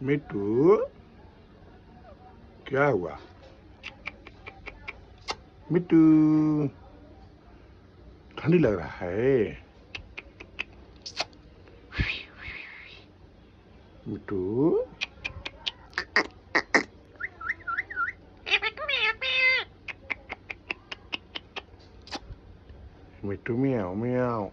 मिट्टू क्या हुआ मिट्टू ठंडी लग रहा है मिट्टू मिट्टू म्याऊ म्याऊ